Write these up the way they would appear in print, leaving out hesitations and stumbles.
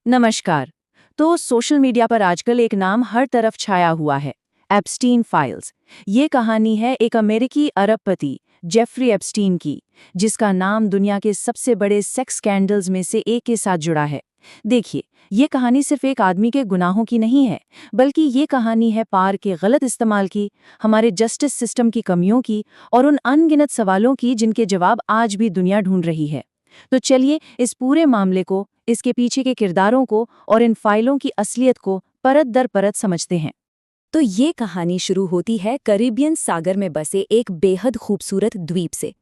नमस्कार। तो social media पर आजकल एक नाम हर तरफ छाया हुआ है, एप्स्टीन फाइल्स। ये कहानी है एक अमेरिकी अरबपति जेफरी एप्स्टीन की, जिसका नाम दुनिया के सबसे बड़े सेक्स स्कैंडल्स में से एक के साथ जुड़ा है। देखिए, ये कहानी सिर्फ एक आदमी के गुनाहों की नहीं है, बल्कि ये कहानी है पार के गलत इस्तेमाल की, हमारे जस्टिस सिस्टम की कमियों की और उन अनगिनत सवालों की जिनके जवाब आज भी दुनिया ढूंढ रही है। तो चलिए इस पूरे मामले को, इसके पीछे के किरदारों को और इन फाइलों की असलियत को परत दर परत समझते हैं। तो ये कहानी शुरू होती है कैरिबियन सागर में बसे एक बेहद खूबसूरत द्वीप से।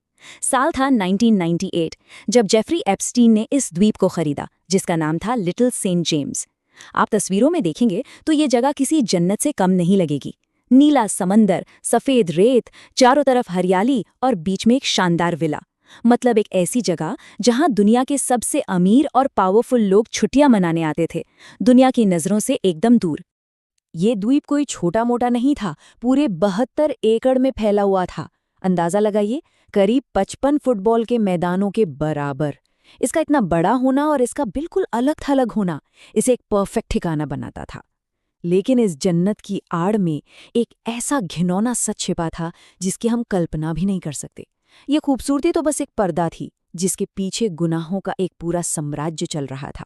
साल था 1998 जब जेफरी एप्स्टीन ने इस द्वीप को खरीदा, जिसका नाम था लिटिल सेंट जेम्स। आप तस्वीरों में देखेंगे तो ये जगह किसी जन्नत से कम नहीं लगेगी। नीला समंदर, सफेद रेत, चारों तरफ हरियाली और बीच में एक शानदार विला। मतलब एक ऐसी जगह जहां दुनिया के सबसे अमीर और पावरफुल लोग छुट्टियां मनाने आते थे, दुनिया की नजरों से एकदम दूर। ये द्वीप कोई छोटा मोटा नहीं था, पूरे 72 एकड़ में फैला हुआ था। अंदाजा लगाइए, करीब 55 फुटबॉल के मैदानों के बराबर। इसका इतना बड़ा होना और इसका बिल्कुल अलग थलग होना इसे एक परफेक्ट ठिकाना बनाता था। लेकिन इस जन्नत की आड़ में एक ऐसा घिनौना सच छिपा था जिसकी हम कल्पना भी नहीं कर सकते। ये खूबसूरती तो बस एक पर्दा थी, जिसके पीछे गुनाहों का एक पूरा साम्राज्य चल रहा था।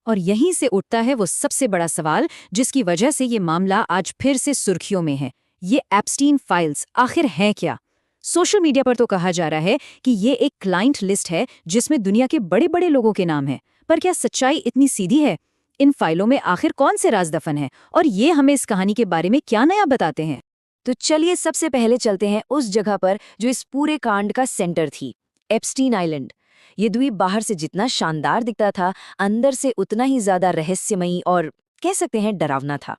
और यहीं से उठता है वो सबसे बड़ा सवाल, जिसकी वजह से ये मामला आज फिर से सुर्खियों में है। ये एप्स्टीन फाइल्स आखिर हैं क्या? सोशल मीडिया पर तो कहा जा रहा है कि ये एक क्लाइंट लिस्ट है जिसमें दुनिया के बड़े बड़े लोगों के नाम हैं। पर क्या सच्चाई इतनी सीधी है? इन फाइलों में आखिर कौन से राज दफन हैं और ये हमें इस कहानी के बारे में क्या नया बताते हैं? तो चलिए सबसे पहले चलते हैं उस जगह पर जो इस पूरे कांड का सेंटर थी, एप्स्टीन आइलैंड। ये द्वीप बाहर से जितना शानदार दिखता था, अंदर से उतना ही ज्यादा रहस्यमयी और कह सकते हैं डरावना था।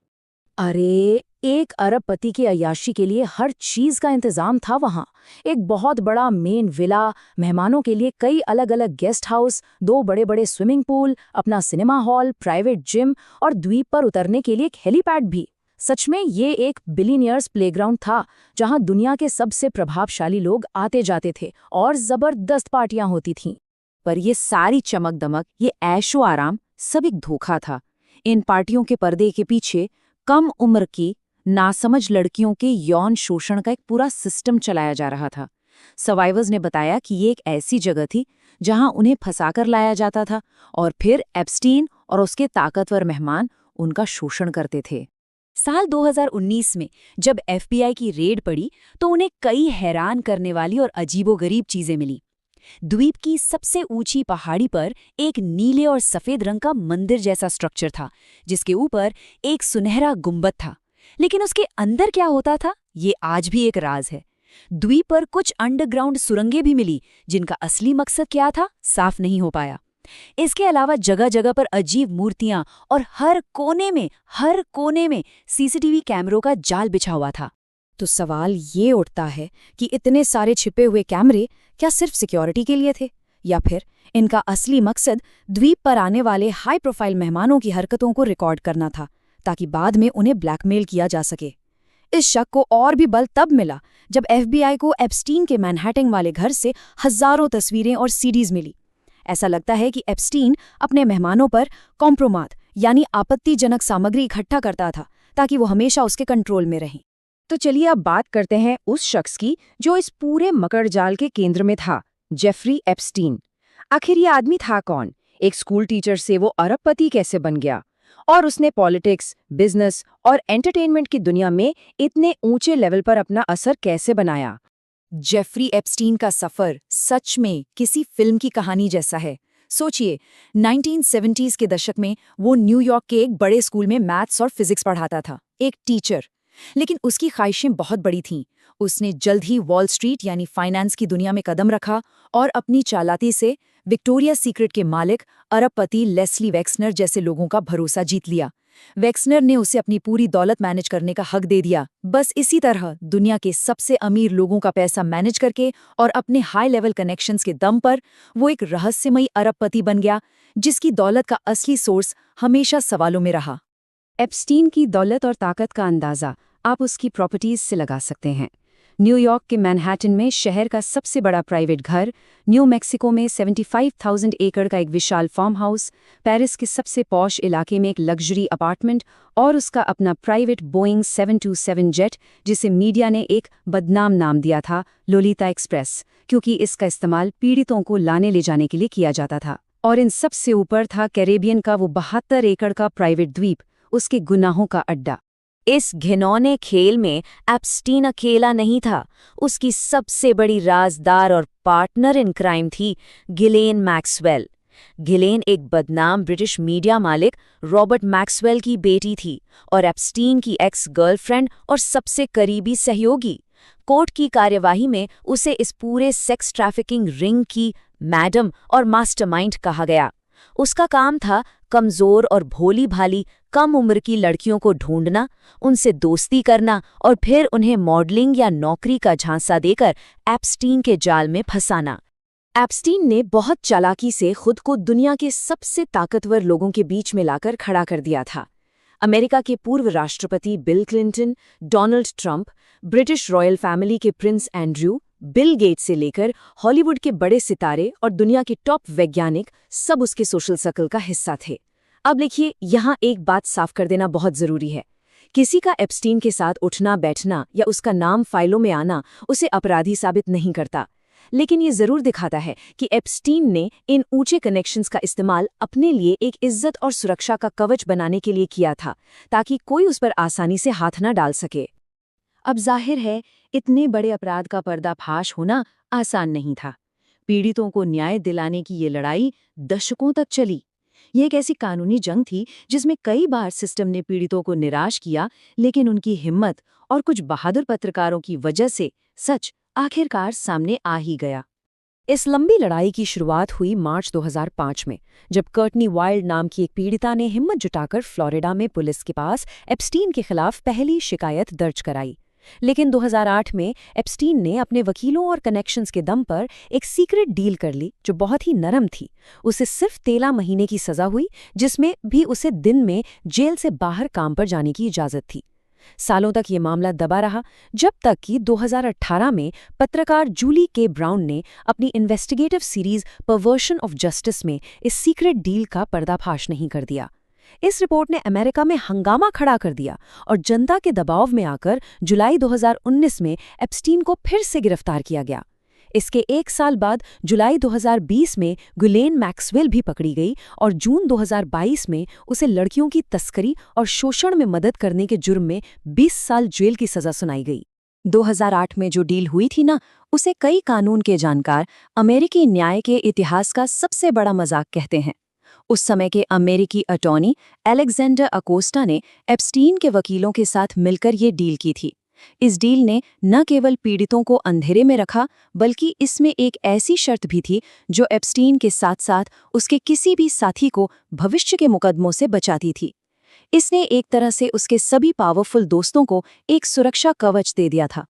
अरे, एक अरबपति की अय्याशी के लिए हर चीज का इंतजाम था वहाँ। एक बहुत बड़ा मेन विला, मेहमानों के लिए कई अलग अलग गेस्ट हाउस, 2 बड़े बड़े स्विमिंग पूल, अपना सिनेमा हॉल, प्राइवेट जिम और द्वीप पर उतरने के लिए एक हेलीपैड भी। सच में ये एक बिलियनियर्स प्लेग्राउंड था, जहाँ दुनिया के सबसे प्रभावशाली लोग आते जाते थे और जबरदस्त पार्टियां होती थीं। पर ये सारी चमक दमक, ये ऐशो आराम सब एक धोखा था। इन पार्टियों के पर्दे के पीछे कम उम्र की नासमझ लड़कियों के यौन शोषण का एक पूरा सिस्टम चलाया जा रहा था। सर्वाइवर्स ने बताया कि ये एक ऐसी जगह थी जहां उन्हें फंसाकर लाया जाता था और फिर एप्स्टीन और उसके ताकतवर मेहमान उनका शोषण करते थे। साल 2019 में जब एफबीआई की रेड पड़ी तो उन्हें कई हैरान करने वाली और अजीबोगरीब चीजें मिली। द्वीप की सबसे ऊंची पहाड़ी पर एक नीले और सफेद रंग का मंदिर जैसा स्ट्रक्चर था, जिसके ऊपर एक सुनहरा गुंबद था। लेकिन उसके अंदर क्या होता था, ये आज भी एक राज है। द्वीप पर कुछ अंडरग्राउंड सुरंगें भी मिली, जिनका असली मकसद क्या था, साफ नहीं हो पाया। इसके अलावा जगह जगह पर अजीब मूर्तियां और हर कोने में सीसीटीवी कैमरों का जाल बिछा हुआ था। तो सवाल ये उठता है कि इतने सारे छिपे हुए कैमरे क्या सिर्फ सिक्योरिटी के लिए थे, या फिर इनका असली मकसद द्वीप पर आने वाले हाई प्रोफाइल मेहमानों की हरकतों को रिकॉर्ड करना था, ताकि बाद में उन्हें ब्लैकमेल किया जा सके। इस शक को और भी बल तब मिला जब एफबीआई को एप्स्टीन के मैनहट्टन वाले घर से हजारों तस्वीरें और सीडीज मिली। ऐसा लगता है कि एप्स्टीन अपने मेहमानों पर कॉम्प्रोमात यानी आपत्तिजनक सामग्री इकट्ठा करता था, ताकि वो हमेशा उसके कंट्रोल में रहें। तो चलिए अब बात करते हैं उस शख्स की जो इस पूरे मकड़जाल के केंद्र में था, जेफरी एप्स्टीन। आखिर ये आदमी था कौन? एक स्कूल टीचर से वो अरबपति कैसे बन गया? और उसने पॉलिटिक्स, बिजनेस और एंटरटेनमेंट की दुनिया में इतने ऊंचे लेवल पर अपना असर कैसे बनाया? जेफरी एप्स्टीन का सफर सच में किसी फिल्म की कहानी जैसा है। सोचिए, 1970s के दशक में वो न्यूयॉर्क के एक बड़े स्कूल में मैथ्स और फिजिक्स पढ़ाता था, एक टीचर। लेकिन उसकी ख्वाहिशें बहुत बड़ी थीं। उसने जल्द ही वॉल स्ट्रीट यानी फाइनेंस की दुनिया में कदम रखा और अपनी चालाकी से विक्टोरिया सीक्रेट के मालिक अरबपति लेस्ली वेक्सनर जैसे लोगों का भरोसा जीत लिया। वेक्सनर ने उसे अपनी पूरी दौलत मैनेज करने का हक दे दिया। बस इसी तरह दुनिया के सबसे अमीर लोगों का पैसा मैनेज करके और अपने हाई लेवल कनेक्शंस के दम पर वो एक रहस्यमयी अरबपति बन गया, जिसकी दौलत का असली सोर्स हमेशा सवालों में रहा। एप्स्टीन की दौलत और ताकत का अंदाजा आप उसकी प्रॉपर्टीज से लगा सकते हैं। न्यूयॉर्क के मैनहट्टन में शहर का सबसे बड़ा प्राइवेट घर, न्यू मैक्सिको में 75,000 एकड़ का एक विशाल फार्म हाउस, पेरिस के सबसे पॉश इलाके में एक लग्जरी अपार्टमेंट और उसका अपना प्राइवेट बोइंग 727 जेट, जिसे मीडिया ने एक बदनाम नाम दिया था, लोलिता एक्सप्रेस, क्योंकि इसका इस्तेमाल पीड़ितों को लाने ले जाने के लिए किया जाता था। और इन सबसे ऊपर था कैरेबियन का वो 72 एकड़ का प्राइवेट द्वीप, उसके गुनाहों का अड्डा। इस घिनौने खेल में एप्स्टीन अकेला नहीं था। उसकी सबसे बड़ी राजदार और पार्टनर इन क्राइम थी गिलेन मैक्सवेल। गिलेन एक बदनाम ब्रिटिश मीडिया मालिक रॉबर्ट मैक्सवेल की बेटी थी और एप्स्टीन की एक्स गर्लफ्रेंड और सबसे करीबी सहयोगी। कोर्ट की कार्यवाही में उसे इस पूरे सेक्स ट्रैफिकिंग रिंग की मैडम और मास्टरमाइंड कहा गया। उसका काम था कमजोर और भोली भाली कम उम्र की लड़कियों को ढूंढना, उनसे दोस्ती करना और फिर उन्हें मॉडलिंग या नौकरी का झांसा देकर एप्स्टीन के जाल में फंसाना। एप्स्टीन ने बहुत चालाकी से खुद को दुनिया के सबसे ताकतवर लोगों के बीच में लाकर खड़ा कर दिया था। अमेरिका के पूर्व राष्ट्रपति bill Clinton, Donald Trump, British royal family के प्रिंस एंड्रयू, बिल गेट्स से लेकर हॉलीवुड के बड़े सितारे और दुनिया के टॉप वैज्ञानिक सब उसके सोशल सर्कल का हिस्सा थे। अब लिखिए, यहाँ एक बात साफ कर देना बहुत जरूरी है। किसी का एप्स्टीन के साथ उठना बैठना या उसका नाम फाइलों में आना उसे अपराधी साबित नहीं करता, लेकिन ये जरूर दिखाता है कि एप्स्टीन ने इन ऊंचे कनेक्शंस का इस्तेमाल अपने लिए एक इज्जत और सुरक्षा का कवच बनाने के लिए किया था, ताकि कोई उस पर आसानी से हाथ न डाल सके। अब जाहिर है, इतने बड़े अपराध का पर्दाफाश होना आसान नहीं था। पीड़ितों को न्याय दिलाने की ये लड़ाई दशकों तक चली। ये एक ऐसी कानूनी जंग थी जिसमें कई बार सिस्टम ने पीड़ितों को निराश किया, लेकिन उनकी हिम्मत और कुछ बहादुर पत्रकारों की वजह से सच आखिरकार सामने आ ही गया। इस लंबी लड़ाई की शुरुआत हुई मार्च 2005 में, जब कर्टनी वाइल्ड नाम की एक पीड़िता ने हिम्मत जुटाकर फ्लोरिडा में पुलिस के पास एप्स्टीन के खिलाफ पहली शिकायत दर्ज कराई। लेकिन 2008 में एप्स्टीन ने अपने वकीलों और कनेक्शंस के दम पर एक सीक्रेट डील कर ली जो बहुत ही नरम थी। उसे सिर्फ 13 महीने की सजा हुई, जिसमें भी उसे दिन में जेल से बाहर काम पर जाने की इजाजत थी। सालों तक ये मामला दबा रहा, जब तक कि 2018 में पत्रकार जूली के ब्राउन ने अपनी इन्वेस्टिगेटिव सीरीज परवर्शन ऑफ जस्टिस में इस सीक्रेट डील का पर्दाफाश नहीं कर दिया। इस रिपोर्ट ने अमेरिका में हंगामा खड़ा कर दिया और जनता के दबाव में आकर जुलाई 2019 में एप्स्टीन को फिर से गिरफ्तार किया गया। इसके एक साल बाद जुलाई 2020 में गिलेन मैक्सवेल भी पकड़ी गई और जून 2022 में उसे लड़कियों की तस्करी और शोषण में मदद करने के जुर्म में 20 साल जेल की सजा सुनाई गई। 2008 में जो डील हुई थी ना, उसे कई कानून के जानकार अमेरिकी न्याय के इतिहास का सबसे बड़ा मजाक कहते हैं। उस समय के अमेरिकी अटॉर्नी एलेक्जेंडर अकोस्टा ने एप्स्टीन के वकीलों के साथ मिलकर ये डील की थी। इस डील ने न केवल पीड़ितों को अंधेरे में रखा, बल्कि इसमें एक ऐसी शर्त भी थी जो एप्स्टीन के साथ साथ उसके किसी भी साथी को भविष्य के मुकदमों से बचाती थी। इसने एक तरह से उसके सभी पावरफुल दोस्तों को एक सुरक्षा कवच दे दिया था।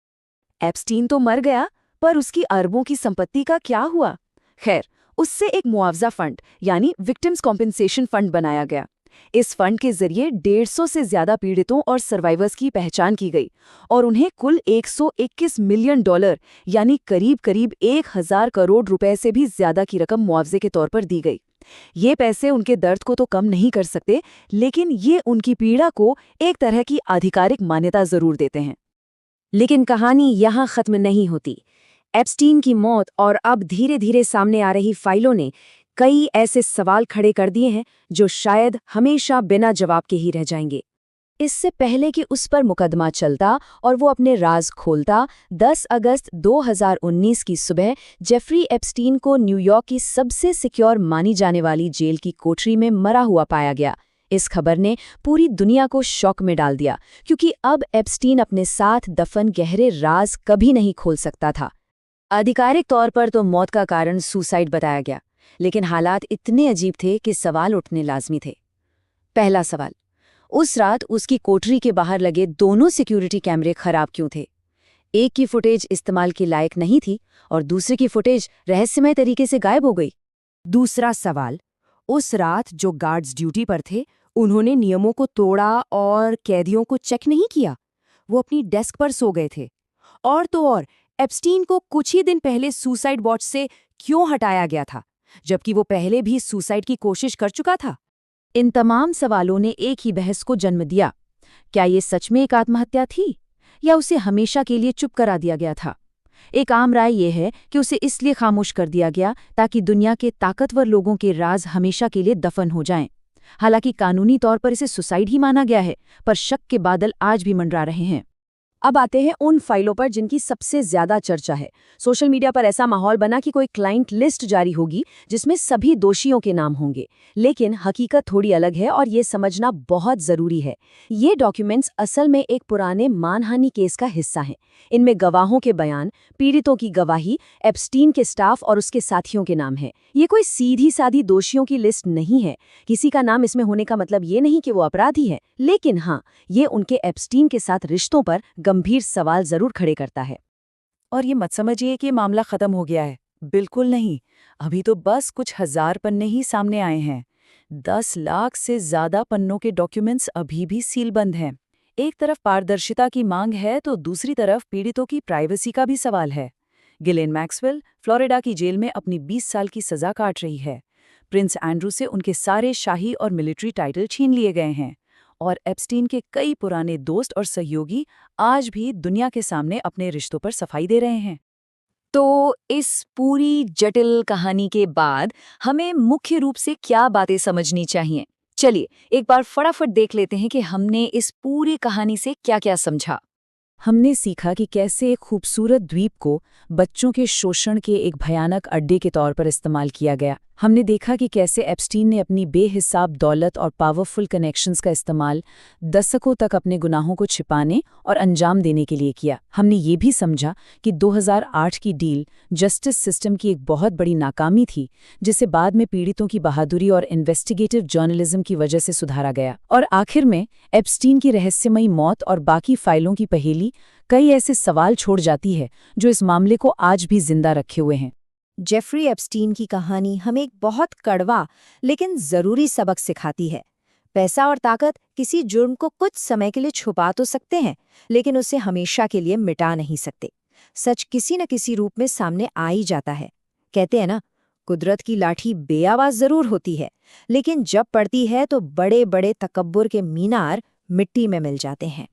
एप्स्टीन तो मर गया, पर उसकी अरबों की संपत्ति का क्या हुआ? खैर, उससे एक मुआवजा फंड यानी विक्टिम्स कॉम्पेंसेशन फंड बनाया गया। इस फंड के जरिए 150 से ज्यादा पीड़ितों और सर्वाइवर्स की पहचान की गई और उन्हें कुल $121 मिलियन यानी करीब 1000 करोड़ रुपए से भी ज्यादा की रकम मुआवजे के तौर पर दी गई। ये पैसे उनके दर्द को तो कम नहीं कर सकते, लेकिन ये उनकी पीड़ा को एक तरह की आधिकारिक मान्यता जरूर देते हैं। लेकिन कहानी यहाँ खत्म नहीं होती। एप्स्टीन की मौत और अब धीरे धीरे सामने आ रही फाइलों ने कई ऐसे सवाल खड़े कर दिए हैं जो शायद हमेशा बिना जवाब के ही रह जाएंगे। इससे पहले कि उस पर मुकदमा चलता और वो अपने राज खोलता, 10 अगस्त 2019 की सुबह जेफरी एप्स्टीन को न्यूयॉर्क की सबसे सिक्योर मानी जाने वाली जेल की कोठरी में मरा हुआ पाया गया। इस खबर ने पूरी दुनिया को शॉक में डाल दिया, क्योंकि अब एप्स्टीन अपने साथ दफन गहरे राज कभी नहीं खोल सकता था। आधिकारिक तौर पर तो मौत का कारण सुसाइड बताया गया, लेकिन हालात इतने अजीब थे कि सवाल उठने लाजमी थे। पहला सवाल, उस रात उसकी कोठरी के बाहर लगे दोनों सिक्योरिटी कैमरे खराब क्यों थे? एक की फुटेज इस्तेमाल के लायक नहीं थी और दूसरे की फुटेज रहस्यमय तरीके से गायब हो गई। दूसरा सवाल, उस रात जो गार्ड्स ड्यूटी पर थे, उन्होंने नियमों को तोड़ा और कैदियों को चेक नहीं किया। वो अपनी डेस्क पर सो गए थे और तो और एप्स्टीन को कुछ ही दिन पहले सुसाइड वॉच से क्यों हटाया गया था, जबकि वो पहले भी सुसाइड की कोशिश कर चुका था? इन तमाम सवालों ने एक ही बहस को जन्म दिया। क्या ये सच में एक आत्महत्या थी या उसे हमेशा के लिए चुप करा दिया गया था? एक आम राय यह है कि उसे इसलिए खामोश कर दिया गया ताकि दुनिया के ताकतवर लोगों के राज हमेशा के लिए दफन हो जाएं। हालांकि कानूनी तौर पर इसे सुसाइड ही माना गया है, पर शक के बादल आज भी मंडरा रहे हैं। अब आते हैं उन फाइलों पर जिनकी सबसे ज्यादा चर्चा है। सोशल मीडिया पर ऐसा माहौल बना कि कोई क्लाइंट लिस्ट जारी होगी जिसमें सभी दोषियों के नाम होंगे, लेकिन हकीकत थोड़ी अलग है और ये समझना बहुत जरूरी है। ये डॉक्यूमेंट्स असल में एक पुराने मानहानि केस का हिस्सा हैं। इनमें गवाहों के बयान, पीड़ितों की गवाही, एप्स्टीन के स्टाफ और उसके साथियों के नाम हैं। ये कोई सीधी सादी दोषियों की लिस्ट नहीं है। किसी का नाम इसमें होने का मतलब ये नहीं कि वो अपराधी है, लेकिन हाँ, ये उनके एप्स्टीन के साथ रिश्तों पर गंभीर सवाल जरूर खड़े करता है। और ये मत समझिए कि मामला खत्म हो गया है, बिल्कुल नहीं। अभी तो बस कुछ हजार पन्ने ही सामने आए हैं। 10 लाख से ज्यादा पन्नों के डॉक्यूमेंट्स अभी भी सीलबंद हैं। एक तरफ पारदर्शिता की मांग है तो दूसरी तरफ पीड़ितों की प्राइवेसी का भी सवाल है। गिलेन मैक्सवेल फ्लोरिडा की जेल में अपनी 20 साल की सजा काट रही है। प्रिंस एंड्रू से उनके सारे शाही और मिलिट्री टाइटल छीन लिए गए हैं, और एप्स्टीन के कई पुराने दोस्त और सहयोगी आज भी दुनिया के सामने अपने रिश्तों पर सफाई दे रहे हैं। तो इस पूरी जटिल कहानी के बाद हमें मुख्य रूप से क्या बातें समझनी चाहिए? चलिए एक बार फटाफट देख लेते हैं कि हमने इस पूरी कहानी से क्या-क्या समझा। हमने सीखा कि कैसे एक खूबसूरत द्वीप को बच्चों के शोषण के एक भयानक अड्डे के तौर पर इस्तेमाल किया गया। हमने देखा कि कैसे एप्स्टीन ने अपनी बेहिसाब दौलत और पावरफुल कनेक्शंस का इस्तेमाल दशकों तक अपने गुनाहों को छिपाने और अंजाम देने के लिए किया। हमने ये भी समझा कि 2008 की डील जस्टिस सिस्टम की एक बहुत बड़ी नाकामी थी, जिसे बाद में पीड़ितों की बहादुरी और इन्वेस्टिगेटिव जर्नलिज्म की वजह से सुधारा गया। और आखिर में एप्स्टीन की रहस्यमयी मौत और बाकी फाइलों की पहेली कई ऐसे सवाल छोड़ जाती है जो इस मामले को आज भी जिंदा रखे हुए हैं। जेफरी एप्स्टीन की कहानी हमें एक बहुत कड़वा लेकिन जरूरी सबक सिखाती है। पैसा और ताकत किसी जुर्म को कुछ समय के लिए छुपा तो सकते हैं, लेकिन उसे हमेशा के लिए मिटा नहीं सकते। सच किसी न किसी रूप में सामने आ ही जाता है। कहते हैं ना, कुदरत की लाठी बेआवाज जरूर होती है, लेकिन जब पड़ती है तो बड़े बड़े तकब्बुर के मीनार मिट्टी में मिल जाते हैं।